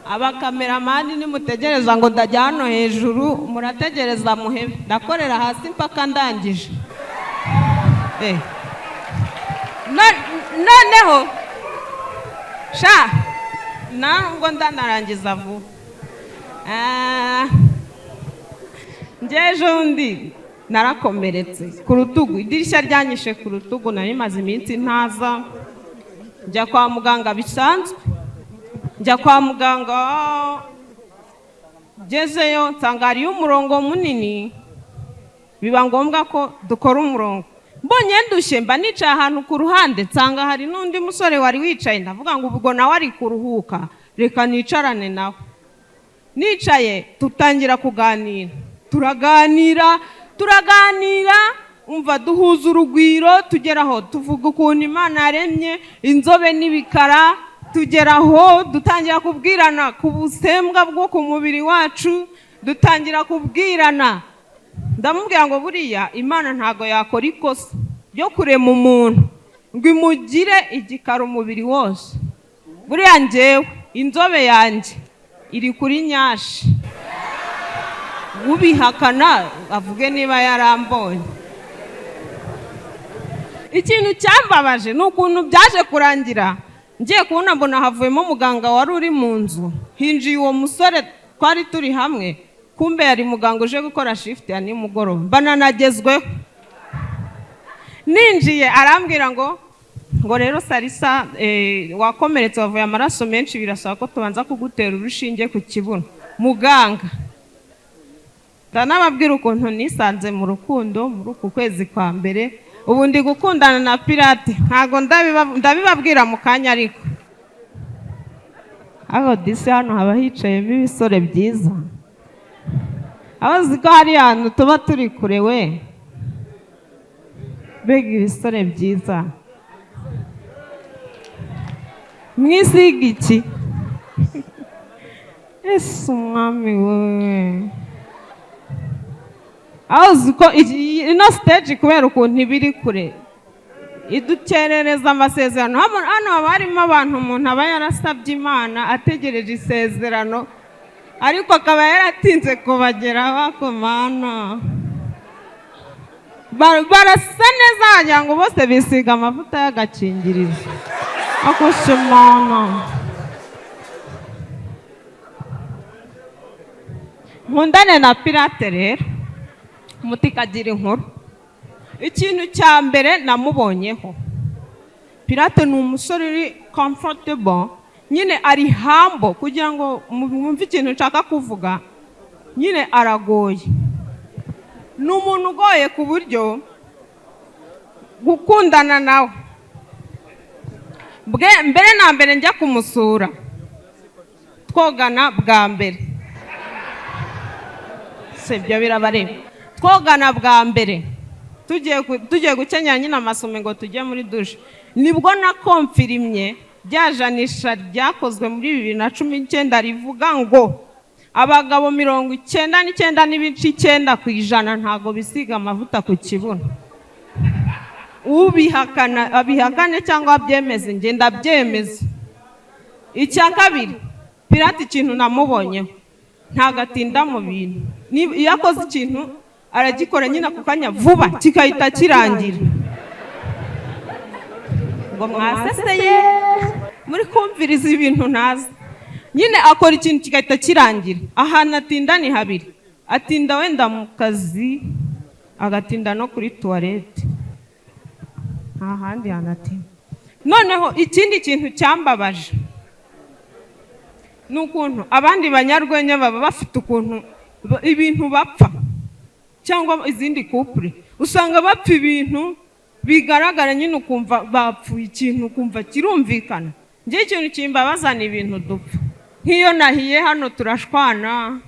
Abakameramani nimutegereza ngo ndajya hano hejuru murategereza muhebe ndakorera hasi mpaka ndangije noneho sha nango ndanarangiza vuba ngejo ndi narakomeretse ku rutugu idirishya ryanyishe ku rutugu nari maze iminsi ntaza njya kwa muganga bisanzwe njya kwa muganga gezeyo nsanga hariyo umurongo munini biba ngombwa ko dukora umurongo mbonye ndushye mba nicaye ahantu ku ruhande nsanga hari n'undi musore wari wicaye ndavuga ngo ubwo nawe ari kuruhuka reka nicarane nawe nicaye tutangira kuganira turaganira umva duhuza urugwiro tugeraho tuvuga ukuntu Imana yaremye inzobe n'ibikara tugeraho dutangira kubwirana ku busembwa bwo ku mubiri wacu dutangira kubwirana ndamubwira ngo buriya Imana ntago yakora ikosa ryo kurema umuntu ngo imugire igikara umubiri wose buriya njyewe inzobe yanjye iri kuri nyashi ubihakana avuge niba yarambonye ikintu cyambabaje nukuntu byaje kurangira ngiye kubona mbona havuyemo muganga wari uri mu nzu hinjiye uwo musore twari turi hamwe kumbe yari muganga uje gukora shift ya nimugoroba bananagezweho ninjiye arambwira ngo rero Salisa wakomeretse wavuye amaraso menshi birasaba ko tubanza kugutera urushinge ku kibuno muganga ndanababwira ukuntu nisanze mu rukundo muri uku kwezi kwa mbere ubu ndi gukundana na pirate ntago ndabibabwira mu kanya ariko aho disi hano haba hicayemo ibisore byiza abazi ko hari ahantu tuba turi kure we mbega ibisore byiza mwisiga iki ese umwami we aho ko ino stage kubera ukuntu ibiri kure idukerereza amasezerano hano haba harimo abantu umuntu aba yarasabye Imana ategereje isezerano ariko akaba yaratinze kubageraho akomana barasa neza wagira ngo bose bisiga amavuta y'agakingirizo akushimana nkundane na pirate rero umuti kagira inkuru ikintu cya mbere namubonyeho pirate ni umusore uri comfortable nyine ari humble kugira ngo mwumve ikintu nshaka kuvuga nyine aragoye ni umuntu ugoye ku buryo gukundana nawe mbere na mbere njya kumusura twogana bwa mbere sibyo birabareba twogana bwa mbere tugiye gukenyera nyine amasume ngo tujye muri dushe nibwo nakomfirimye rya janisha ryakozwe muri 2019 rivuga ngo abagabo 99.9% ntago bisiga amavuta ku kibuno ubihakana abihakane cyangwa abyemeze nge ndabyemeza icya kabiri pirate ikintu namubonyeho ntagatinda mu bintu iyo akoze ikintu aragikora nyine ako kanya vuba kikahita kirangira ngo mwaseseye muri kumviriza ibintu ntazi nyine akora ikintu kigahita kirangira ahantu atinda ni habiri atinda wenda mu kazi agatinda no kuri toilette ahandi hanatinda noneho ikindi kintu cyambabaje nukuntu abandi banyarwenya baba bafite ukuntu ibintu bapfa cyangwa izindi couple usanga bapfa ibintu bigaragara nyine ukumva bapfuye ikintu ukumva kirumvikana ngiye ikintu kimbabaza ni ibintu dupfa nk'iyo nahiye hano turashwana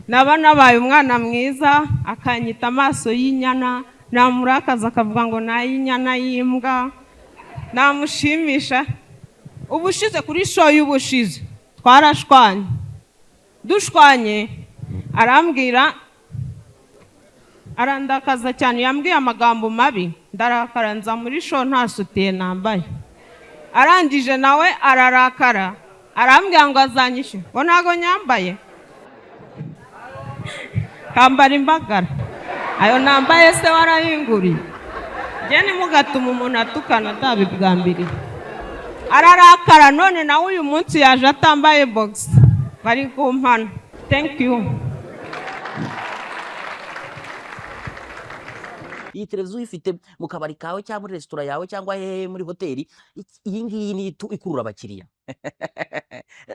naba nabaye umwana mwiza akanyita amaso y'inyana, namurakaza akavuga ngo nayinyana yimbwa, namushimisha. Ubushize kuri show y'ubushize twarashwanye, dushwanye arambwira, arandakaza cyane, yambwiye amagambo mabi, ndarakara nza muri show nta sutiye nambaye. Arangije nawe ararakara arambwira ngo azanyishe ngo ntago nyambaye, kambara imbagara, ayo nambaye se warahinguriye? Je nimugatuma umuntu atukana ndabibwambiriye. Ararakara, none nawe uyu munsi yaje atambaye box, bari kumpana. Thank you. Iyi televiziyo uyifite mu kabari kawe cyangwa muri resitora yawe cyangwa hehe muri hoteli, iyi ngiyi ni ikurura abakiriya.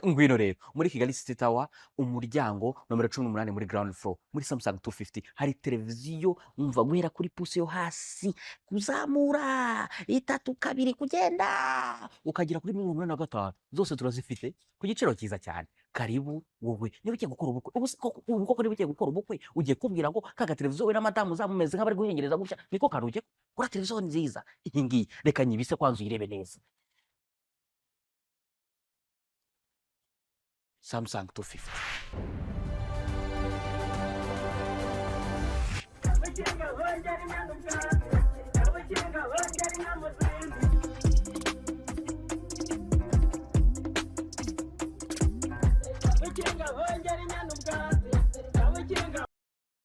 Ngwino rero muri Kigali City Tower, umuryango nomero 18 muri ground floor muri Samsung 250 hari televiziyo umva guhera kuri puse yo hasi kuzamura 3 kugenda ukagira kuri 85 zose turazifite ku giciro cyiza cyane. Karibu wowe niba ugiye gukora ubukwe, ubu koko niba ugiye gukora ubukwe ugiye kubwira ngo kaga televiziyo we na madamu zamumeze nk'abari guhengereza gutya, niko karuge kora televiziyo nziza iyi ngiyi, reka nyibise kwanza uyirebe neza. Samsung 250.